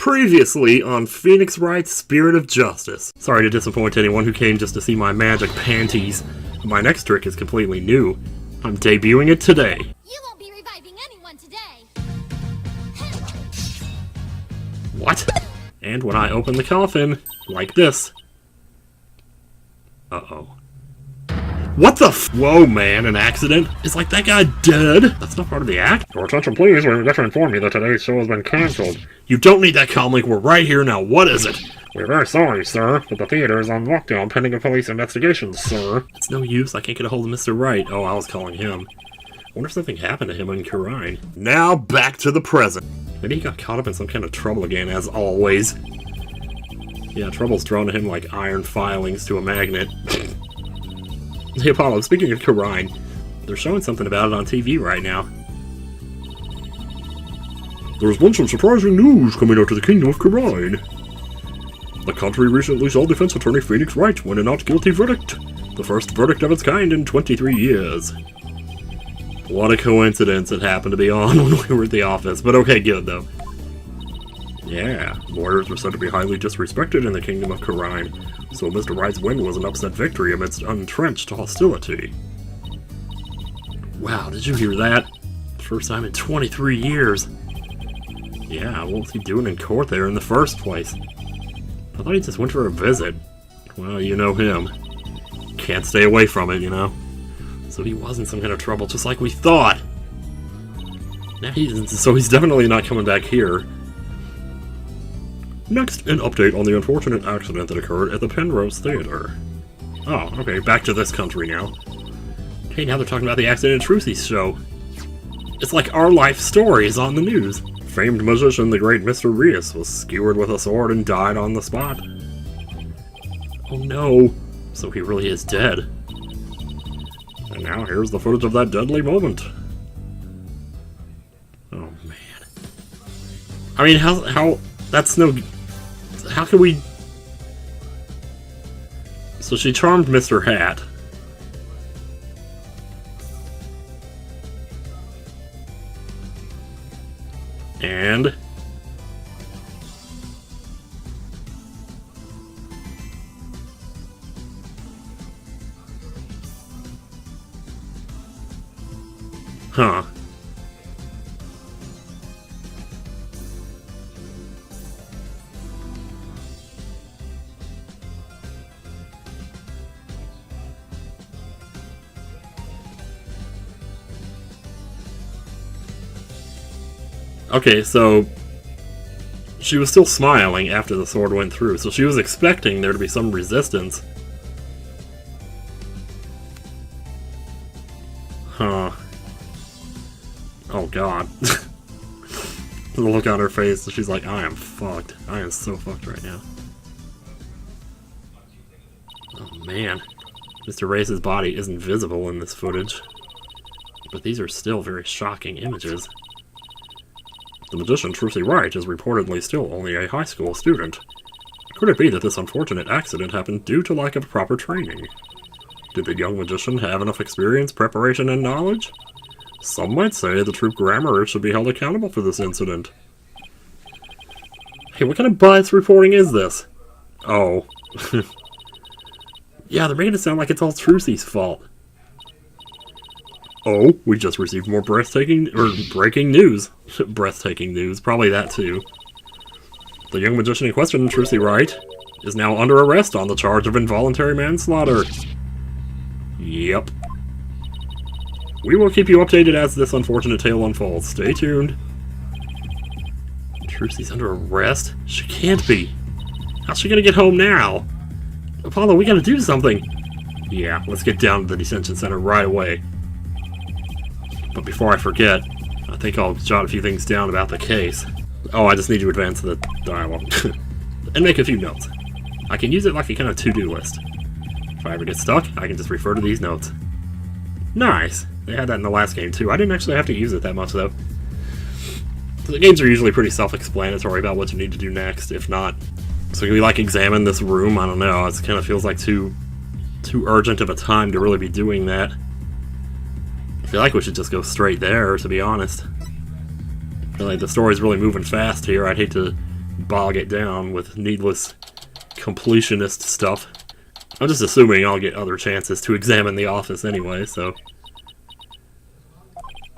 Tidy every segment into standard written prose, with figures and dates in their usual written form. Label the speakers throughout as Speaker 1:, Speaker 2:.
Speaker 1: Previously on Phoenix Wright's Spirit of Justice. Sorry to disappoint anyone who came just to see my magic panties. My next trick is completely new. I'm debuting it today.
Speaker 2: You won't be reviving anyone today.
Speaker 1: What? And when I open the coffin, like this. Uh-oh. What the Whoa, man, an accident? Is like that guy dead? That's not part of the act?
Speaker 3: Your attention please, we regret to inform you that today's show has been cancelled.
Speaker 1: You don't need that comlink, we're right here now, what is it?
Speaker 3: We're very sorry, sir, but the theater is on lockdown pending a police investigation, sir.
Speaker 1: It's no use, I can't get a hold of Mr. Wright. Oh, I was calling him. I wonder if something happened to him in Kurine. Now back to the present. Maybe he got caught up in some kind of trouble again, as always. Yeah, trouble's drawn to him like iron filings to a magnet. Hey Apollo, speaking of Kurine, they're showing something about it on TV right now.
Speaker 3: There's been some surprising news coming out of the Kingdom of Kurine. The country recently saw defense attorney Phoenix Wright win a not guilty verdict. The first verdict of its kind in 23 years. What a coincidence it happened to be on when we were at the office, but okay, good though. Yeah, lawyers were said to be highly disrespected in the Kingdom of Kurine, so Mr. Wright's win was an upset victory amidst entrenched hostility. Wow, did you hear that? First time in 23 years. Yeah, what was he doing in court there in the first place? I thought he just went for a visit. Well, you know him. Can't stay away from it, you know? So he was in some kind of trouble, just like we thought! Now he's definitely not coming back here. Next, an update on the unfortunate accident that occurred at the Penrose Theater. Oh, okay, back to this country now. Hey, now they're talking about the accident in Trucy's show. It's like our life story is on the news. Famed musician, the great Mr. Reus, was skewered with a sword and died on the spot. Oh no, so he really is dead. And now here's the footage of that deadly moment. Oh man. I mean, how, that's no... How can we... So she charmed Mr. Hat. And... Huh. Okay, so she was still smiling after the sword went through, so she was expecting there to be some resistance. Huh. Oh god. The look on her face, she's like, I am fucked. I am so fucked right now. Oh man. Mr. Race's body isn't visible in this footage. But these are still very shocking images. The magician Trucy Wright is reportedly still only a high school student. Could it be that this unfortunate accident happened due to lack of proper training? Did the young magician have enough experience, preparation, and knowledge? Some might say the troop grammar should be held accountable for this incident. Hey, what kind of biased reporting is this? Oh. Yeah, they're making it sound like it's all Trucy's fault. Oh, we just received more breathtaking breaking news. Breathtaking news, probably that too. The young magician in question, Trucy Wright, is now under arrest on the charge of involuntary manslaughter. Yep. We will keep you updated as this unfortunate tale unfolds. Stay tuned. Trucy's under arrest? She can't be. How's she gonna get home now? Apollo, we gotta do something. Yeah, let's get down to the detention center right away. But before I forget, I think I'll jot a few things down about the case. Oh, I just need to advance the dialogue. And make a few notes. I can use it like a kind of to-do list. If I ever get stuck, I can just refer to these notes. Nice! They had that in the last game too. I didn't actually have to use it that much though. The games are usually pretty self-explanatory about what you need to do next, if not. So can we like examine this room? I don't know, it kind of feels like too urgent of a time to really be doing that. I feel like we should just go straight there, to be honest. I feel like the story's really moving fast here. I'd hate to
Speaker 1: bog it down with needless completionist stuff. I'm just assuming I'll get other chances to examine the office anyway, so...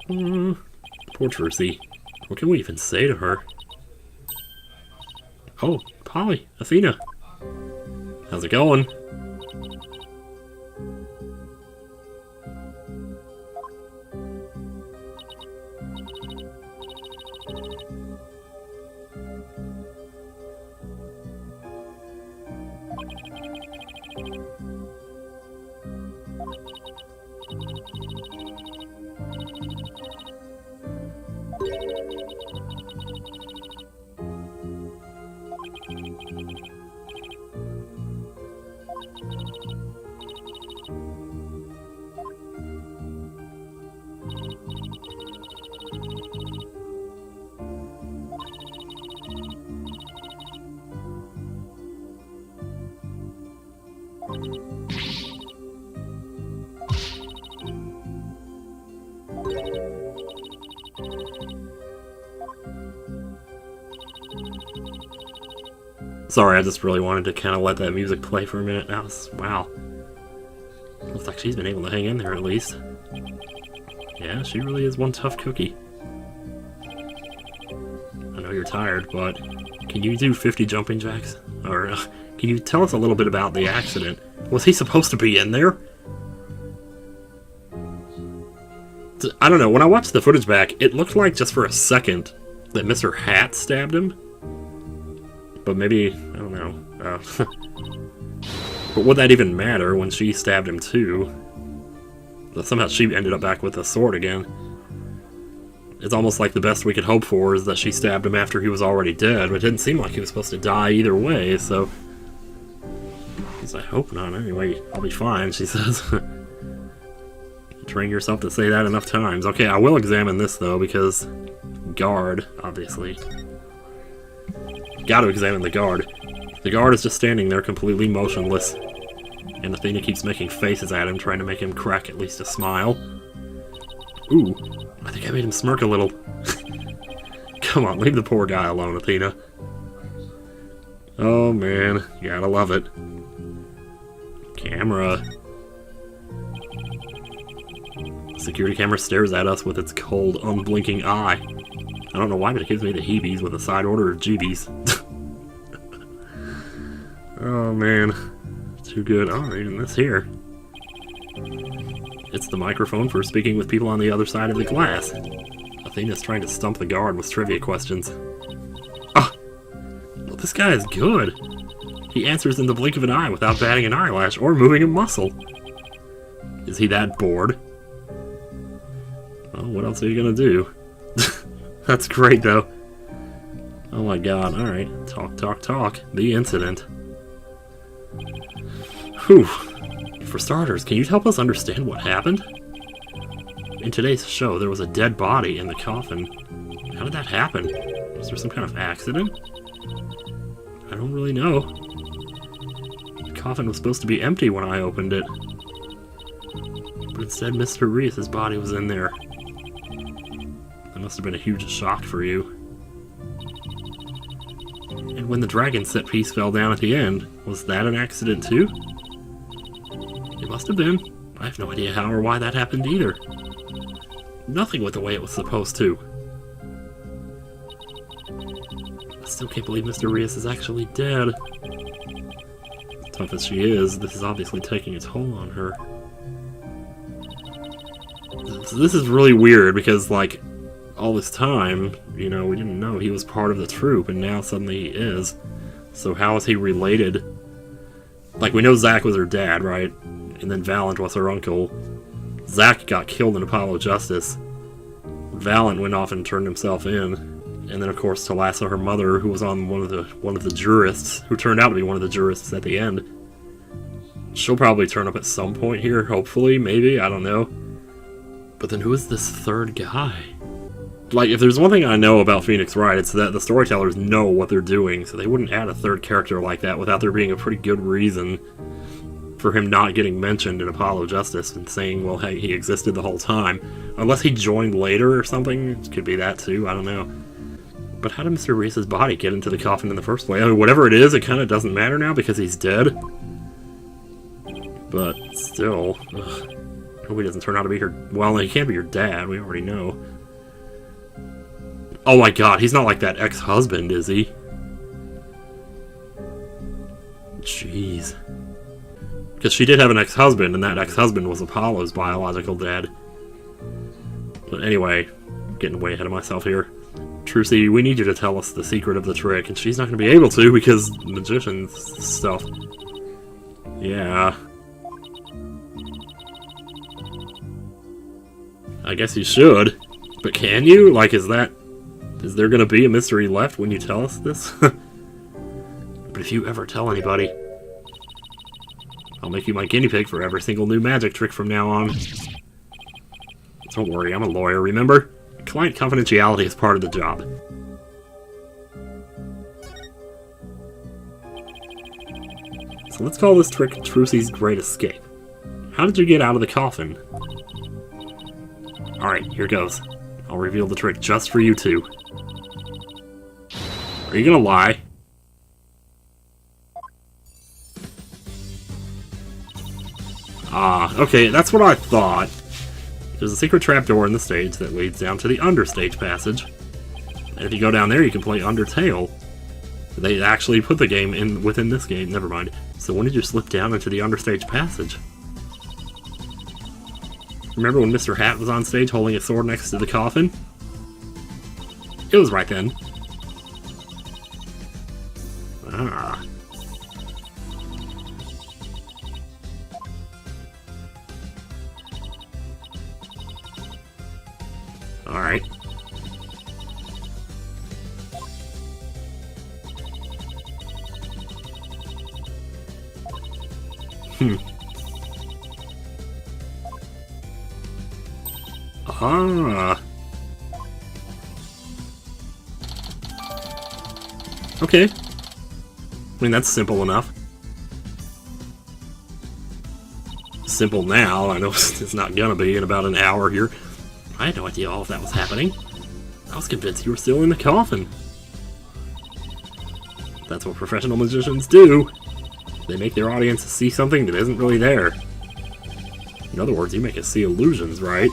Speaker 1: poor Trucy. What can we even say to her? Oh, Polly, Athena. How's it going? Sorry, I just really wanted to kind of let that music play for a minute. That was, wow. Looks like she's been able to hang in there at least. Yeah, she really is one tough cookie. I know you're tired, but can you do 50 jumping jacks? Or can you tell us a little bit about the accident? Was he supposed to be in there? I don't know, when I watched the footage back, it looked like just for a second that Mr. Hat stabbed him. But maybe, I don't know. But would that even matter when she stabbed him too? But somehow she ended up back with a sword again. It's almost like the best we could hope for is that she stabbed him after he was already dead, but it didn't seem like he was supposed to die either way, so... I hope not, anyway. I'll be fine, she says. Train yourself to say that enough times. Okay, I will examine this, though, because... guard, obviously. Gotta examine the guard. The guard is just standing there completely motionless. And Athena keeps making faces at him, trying to make him crack at least a smile. Ooh, I think I made him smirk a little. Come on, leave the poor guy alone, Athena. Oh man, you gotta love it. Camera. Security camera stares at us with its cold, unblinking eye. I don't know why, but it gives me the heebies with a side order of GBs. Oh man, too good. Oh, even this here. It's the microphone for speaking with people on the other side of the glass. Athena's trying to stump the guard with trivia questions. Ah! Well, this guy is good. He answers in the blink of an eye without batting an eyelash or moving a muscle. Is he that bored? Well, what else are you gonna do? That's great, though. Oh my god, alright. Talk, talk, talk. The incident. Whew. For starters, can you help us understand what happened? In today's show, there was a dead body in the coffin. How did that happen? Was there some kind of accident? I don't really know. The coffin was supposed to be empty when I opened it. But instead, Mr. Reese's body was in there. That must have been a huge shock for you. And when the dragon set piece fell down at the end, was that an accident too? It must have been. I have no idea how or why that happened either. Nothing went the way it was supposed to. I still can't believe Mr. Rios is actually dead. Tough as she is, this is obviously taking a toll on her. So this is really weird because, like, all this time, you know, we didn't know he was part of the troupe, and now suddenly he is. So how is he related? Like, we know Zach was her dad, right? And then Valent was her uncle. Zach got killed in Apollo Justice. Valent went off and turned himself in. And then, of course, Talassa, her mother, who was on one of the jurists, who turned out to be one of the jurists at the end. She'll probably turn up at some point here, hopefully, maybe, I don't know. But then who is this third guy? Like, if there's one thing I know about Phoenix Wright, it's that the storytellers know what they're doing, so they wouldn't add a third character like that without there being a pretty good reason for him not getting mentioned in Apollo Justice and saying, well, hey, he existed the whole time. Unless he joined later or something. It could be that too, I don't know. But how did Mr. Reese's body get into the coffin in the first place? I mean, whatever it is, it kind of doesn't matter now because he's dead. But still, ugh. Hope he doesn't turn out to be her. Well, he can't be your dad. We already know. Oh my god, he's not like that ex-husband, is he? Jeez. Because she did have an ex-husband, and that ex-husband was Apollo's biological dad. But anyway, I'm getting way ahead of myself here. Trucy, we need you to tell us the secret of the trick, and she's not going to be able to because magician stuff. Yeah. I guess you should. But can you? Like, is there going to be a mystery left when you tell us this? But if you ever tell anybody, I'll make you my guinea pig for every single new magic trick from now on. Don't worry, I'm a lawyer, remember? Client confidentiality is part of the job. So let's call this trick Trucy's Great Escape. How did you get out of the coffin? Alright, here goes. I'll reveal the trick just for you two. Are you gonna lie? Ah, okay, that's what I thought. There's a secret trapdoor in the stage that leads down to the understage passage. And if you go down there, you can play Undertale. They actually put the game within this game, never mind. So when did you slip down into the understage passage? Remember when Mr. Hat was on stage holding a sword next to the coffin? It was right then. Ah. Alright. Ah. Okay. I mean, that's simple enough. Simple now. I know it's not gonna be in about an hour here. I had no idea all of that was happening. I was convinced you were still in the coffin. That's what professional magicians do. They make their audience see something that isn't really there. In other words, you make us see illusions, right?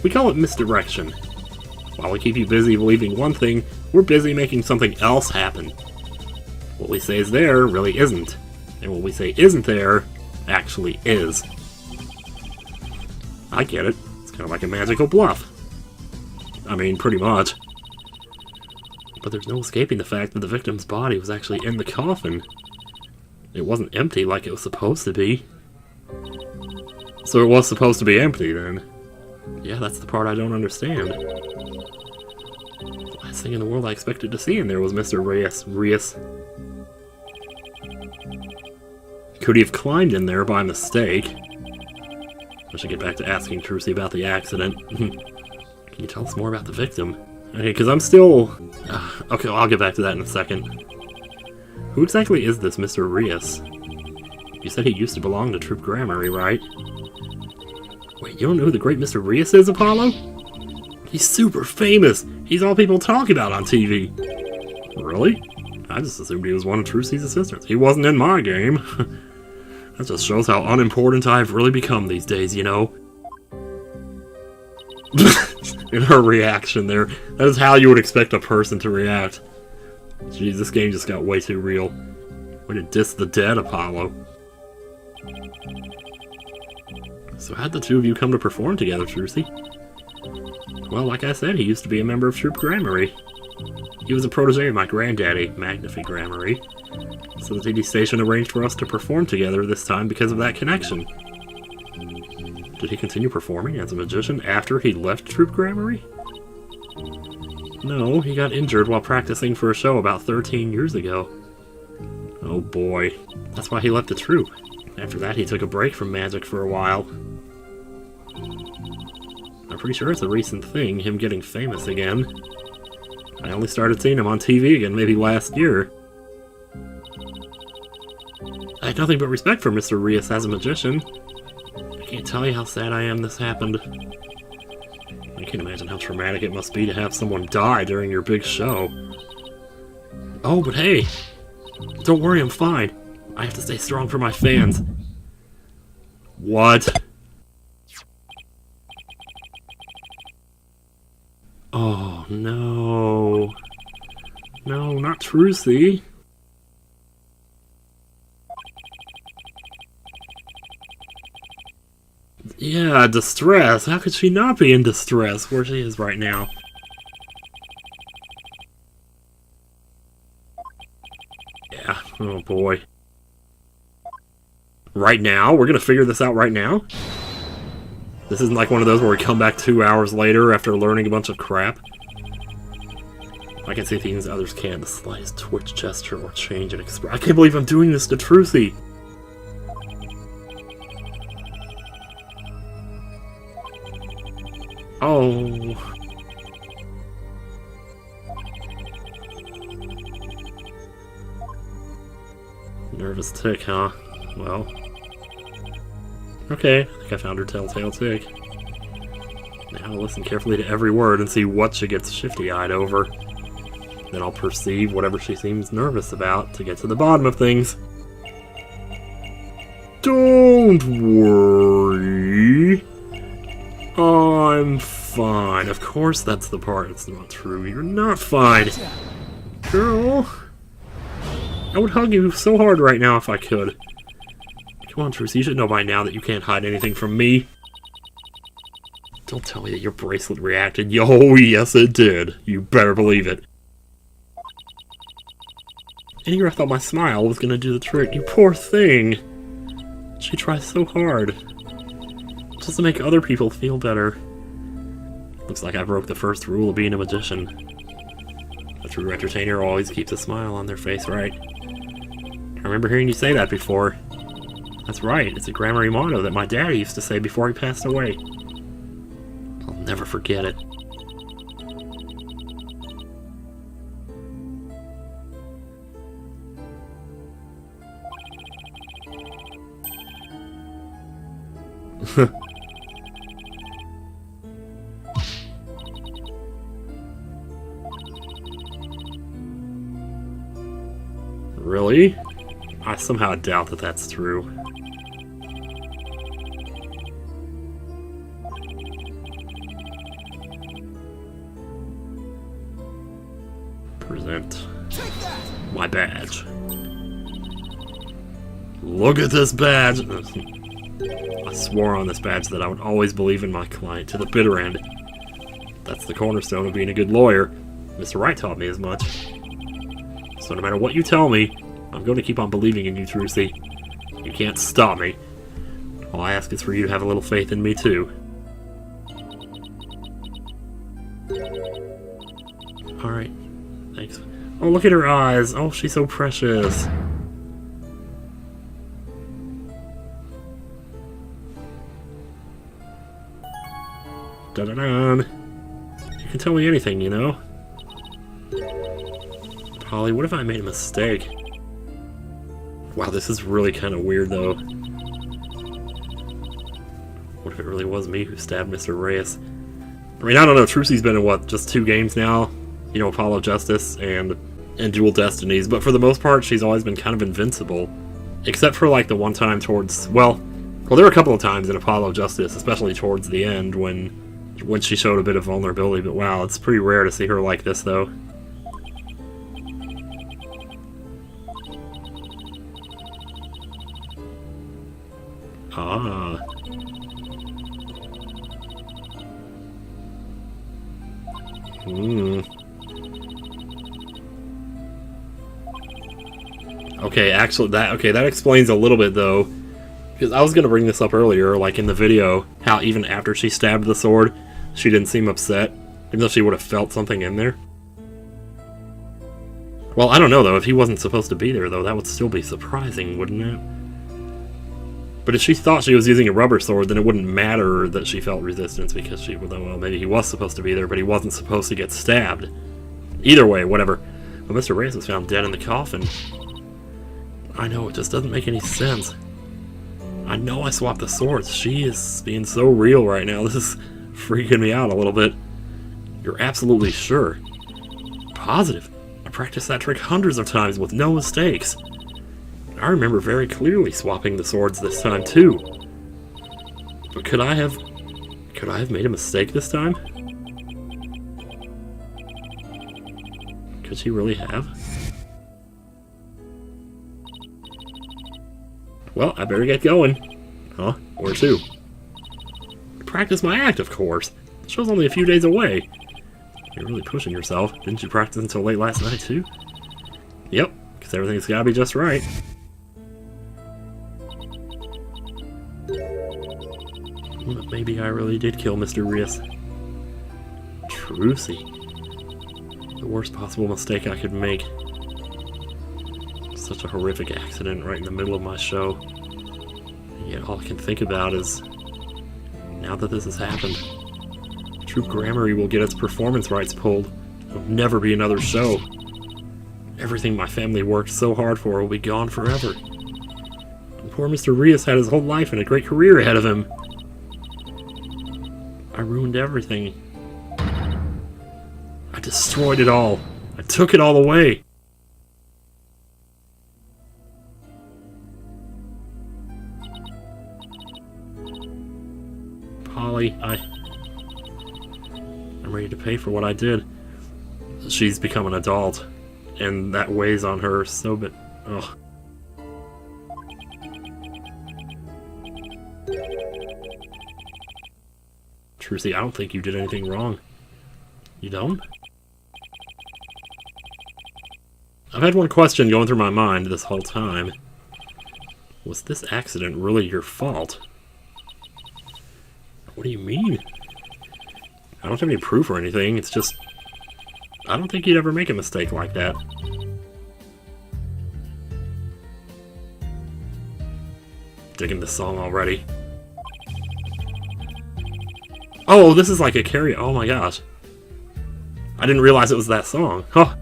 Speaker 1: We call it misdirection. While we keep you busy believing one thing, we're busy making something else happen. What we say is there really isn't. And what we say isn't there actually is. I get it. It's kind of like a magical bluff. I mean, pretty much. But there's no escaping the fact that the victim's body was actually in the coffin. It wasn't empty like it was supposed to be. So it was supposed to be empty, then. Yeah, that's the part I don't understand. The last thing in the world I expected to see in there was Mr. Reyes. Could he have climbed in there by mistake? I should get back to asking Trucy about the accident. Can you tell us more about the victim? Okay, because I'm still... okay, well, I'll get back to that in a second. Who exactly is this Mr. Reyes? You said he used to belong to Troop Gramarye, right? Wait, you don't know who the great Mr. Reyes is, Apollo? He's super famous! He's all people talk about on TV! Really? I just assumed he was one of Trucy's assistants. He wasn't in my game. That just shows how unimportant I've really become these days, you know? In her reaction there. That is how you would expect a person to react. Jeez, this game just got way too real. Way to diss the dead, Apollo. So how'd the two of you come to perform together, Trucy? Well, like I said, he used to be a member of Troop Gramarye. He was a protege of my granddaddy, Magnifi Gramarye. So the TV station arranged for us to perform together this time because of that connection. Did he continue performing as a magician after he left Troop Gramarye? No, he got injured while practicing for a show about 13 years ago. Oh boy, that's why he left the troupe. After that, he took a break from magic for a while. I'm pretty sure it's a recent thing, him getting famous again. I only started seeing him on TV again maybe last year. I had nothing but respect for Mr. Reyes as a magician. I can't tell you how sad I am this happened. I can't imagine how traumatic it must be to have someone die during your big show. Oh, but hey! Don't worry, I'm fine. I have to stay strong for my fans. What? Oh, no. No, not Trucy. Yeah, distress. How could she not be in distress where she is right now? Yeah, oh boy. Right now? We're gonna figure this out right now? This isn't like one of those where we come back 2 hours later after learning a bunch of crap. I can see things others can't. The slightest twitch, gesture, or change in expression. I can't believe I'm doing this to Trucy! Oh. Nervous tick, huh? Well. Okay, I think I found her telltale tick. Now I'll listen carefully to every word and see what she gets shifty-eyed over. Then I'll perceive whatever she seems nervous about to get to the bottom of things. Don't worry. I'm fine. Of course that's the part that's not true. You're not fine. Girl. I would hug you so hard right now if I could. Come on, Trucy, you should know by now that you can't hide anything from me. Don't tell me that your bracelet reacted. Oh, yes it did. You better believe it. And here I thought my smile was gonna do the trick. You poor thing. She tries so hard. Just to make other people feel better. Looks like I broke the first rule of being a magician. A true entertainer always keeps a smile on their face, right? I remember hearing you say that before. That's right, it's a grammar motto that my daddy used to say before he passed away. I'll never forget it. Really? I somehow doubt that that's true. Present my badge. Look at this badge! I swore on this badge that I would always believe in my client to the bitter end. That's the cornerstone of being a good lawyer. Mr. Wright taught me as much. So no matter what you tell me, I'm going to keep on believing in you, Trucy. You can't stop me. All I ask is for you to have a little faith in me, too. Alright. Thanks. Oh, look at her eyes. Oh, she's so precious. Da-da-da. You can tell me anything, you know? Polly, what if I made a mistake? Wow, this is really kind of weird, though. What if it really was me who stabbed Mr. Reyes? I mean, I don't know. Trucy's been in, what, just 2 games now? You know, Apollo Justice and Dual Destinies. But for the most part, she's always been kind of invincible. Except for, like, the one time towards... Well, there were a couple of times in Apollo Justice, especially towards the end, when she showed a bit of vulnerability. But wow, it's pretty rare to see her like this, though. Ah. Okay, actually, that explains a little bit, though. Because I was going to bring this up earlier, like in the video, how even after she stabbed the sword, she didn't seem upset, even though she would have felt something in there. Well, I don't know, though. If he wasn't supposed to be there, though, that would still be surprising, wouldn't it? But if she thought she was using a rubber sword, then it wouldn't matter that she felt resistance, because she, well, maybe he was supposed to be there, but he wasn't supposed to get stabbed. Either way, whatever. But Mr. Reyes was found dead in the coffin. I know, it just doesn't make any sense. I know I swapped the swords. She is being so real right now. This is freaking me out a little bit. You're absolutely sure? Positive. I practiced that trick hundreds of times with no mistakes. I remember very clearly swapping the swords this time too. But could I have made a mistake this time? Could she really have? Well, I better get going. Huh? Where to? Practice my act, of course. The show's only a few days away. You're really pushing yourself. Didn't you practice until late last night, too? Yep, because everything's gotta be just right. Maybe I really did kill Mr. Rias. Trucy. The worst possible mistake I could make. Such a horrific accident right in the middle of my show. And yet all I can think about is, now that this has happened, True Gramarye will get its performance rights pulled. There'll never be another show. Everything my family worked so hard for will be gone forever. And poor Mr. Rias had his whole life and a great career ahead of him. I ruined everything. I destroyed it all. I took it all away. Polly, I'm ready to pay for what I did. She's become an adult, and that weighs on her so bit. Ugh. Trucy, I don't think you did anything wrong. You don't? I've had one question going through my mind this whole time. Was this accident really your fault? What do you mean? I don't have any proof or anything, it's just... I don't think you'd ever make a mistake like that. Digging this song already. Oh, this is like a karaoke. Oh my gosh. I didn't realize it was that song. Huh.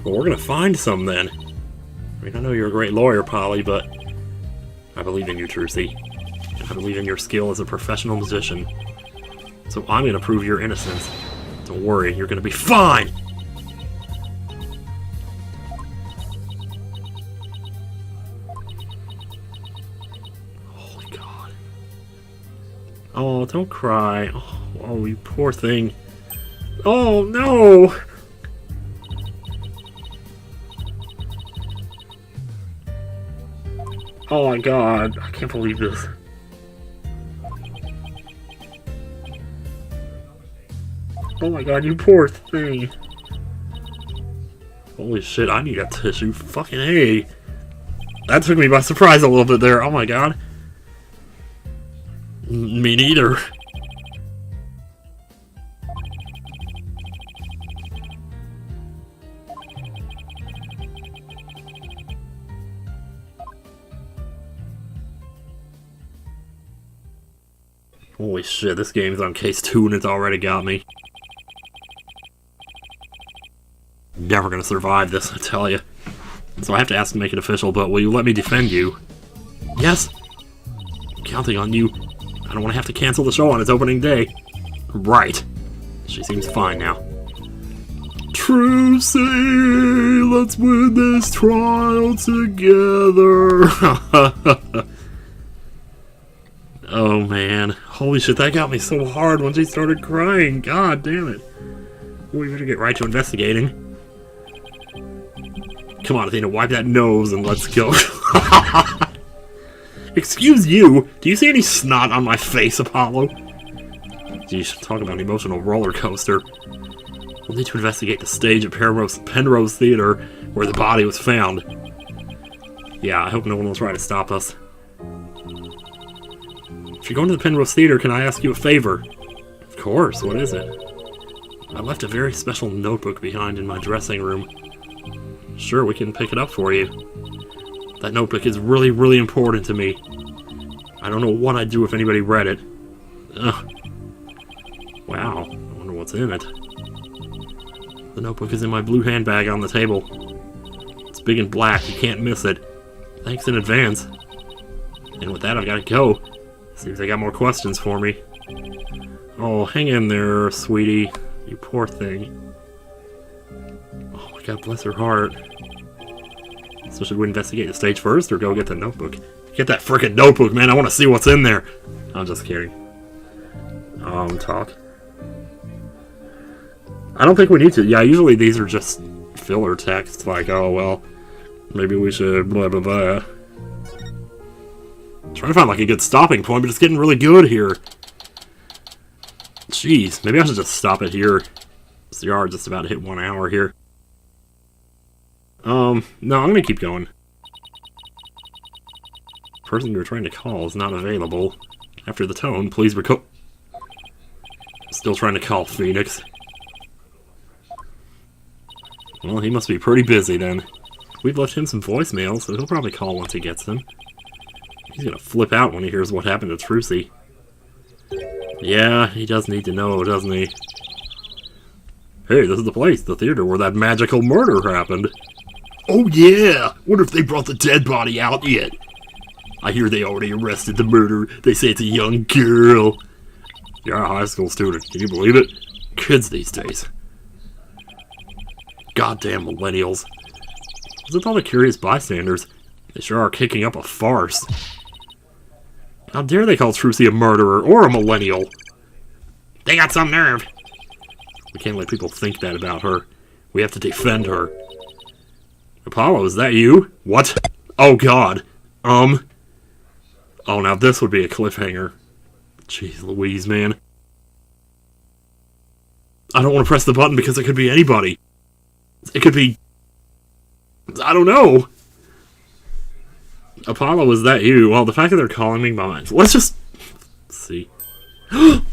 Speaker 1: Well, we're gonna find some then. I mean, I know you're a great lawyer, Polly, but I believe in you, Trucy. I believe in your skill as a professional musician. So I'm gonna prove your innocence. Don't worry, you're gonna be fine! Holy God. Oh, don't cry. Oh, you poor thing. Oh, no! Oh my God, I can't believe this. Oh my God, you poor thing. Holy shit, I need a tissue. Fucking hey. That took me by surprise a little bit there. Oh my God. Me neither. Holy shit, this game's on case 2 and it's already got me. Never gonna survive this, I tell you. So I have to ask to make it official, but will you let me defend you? Yes? I'm counting on you. I don't want to have to cancel the show on its opening day. Right. She seems fine now. Trucy, let's win this trial together. Oh man, holy shit, that got me so hard when she started crying. God damn it. We better get right to investigating. Come on, Athena, wipe that nose and let's go. Excuse you, do you see any snot on my face, Apollo? Geez, talk about an emotional roller coaster. We'll need to investigate the stage at Penrose Theater where the body was found. Yeah, I hope no one will try to stop us. If you're going to the Penrose Theater, can I ask you a favor? Of course, what is it?
Speaker 3: I left a very special notebook behind in my dressing room. Sure, we can pick it up for you. That notebook is really, really important to me. I don't know what I'd do if anybody read it. Ugh. Wow, I wonder what's in it. The notebook is in my blue handbag on the table. It's big and black, you can't miss it. Thanks in advance. And with that, I've got to go. Seems they got more questions for me. Oh, hang in there, sweetie. You poor thing. Oh my god, bless her heart. So should we investigate the stage first, or go get the notebook? Get that frickin' notebook, man! I want to see what's in there! I'm just kidding. Talk. I don't think we need to. Yeah, usually these are just filler texts, like, oh, well, maybe we should blah blah blah. I'm trying to find, like, a good stopping point, but it's getting really good here. Jeez, maybe I should just stop it here. This yard just about hit 1 hour here. No, I'm gonna keep going. The person you're trying to call is not available. After the tone, please record. Still trying to call Phoenix. Well, he must be pretty busy then. We've left him some voicemails, so he'll probably call once he gets them. He's gonna flip out when he hears what happened to Trucy. Yeah, he does need to know, doesn't he? Hey, this is the place, the theater where that magical murder happened. Oh yeah! Wonder if they brought the dead body out yet. I hear they already arrested the murderer. They say it's a young girl. You're a high school student. Can you believe it? Kids these days. Goddamn millennials. With all the curious bystanders, they sure are kicking up a farce. How dare they call Trucy a murderer or a millennial? They got some nerve. We can't let people think that about her. We have to defend her. Apollo, is that you? What? Oh god. Oh, now this would be a cliffhanger. Jeez Louise, man. I don't want to press the button because it could be anybody. It could be... I don't know. Apollo, is that you? Well, the fact that they're calling me by my... Let's just... see. Oh!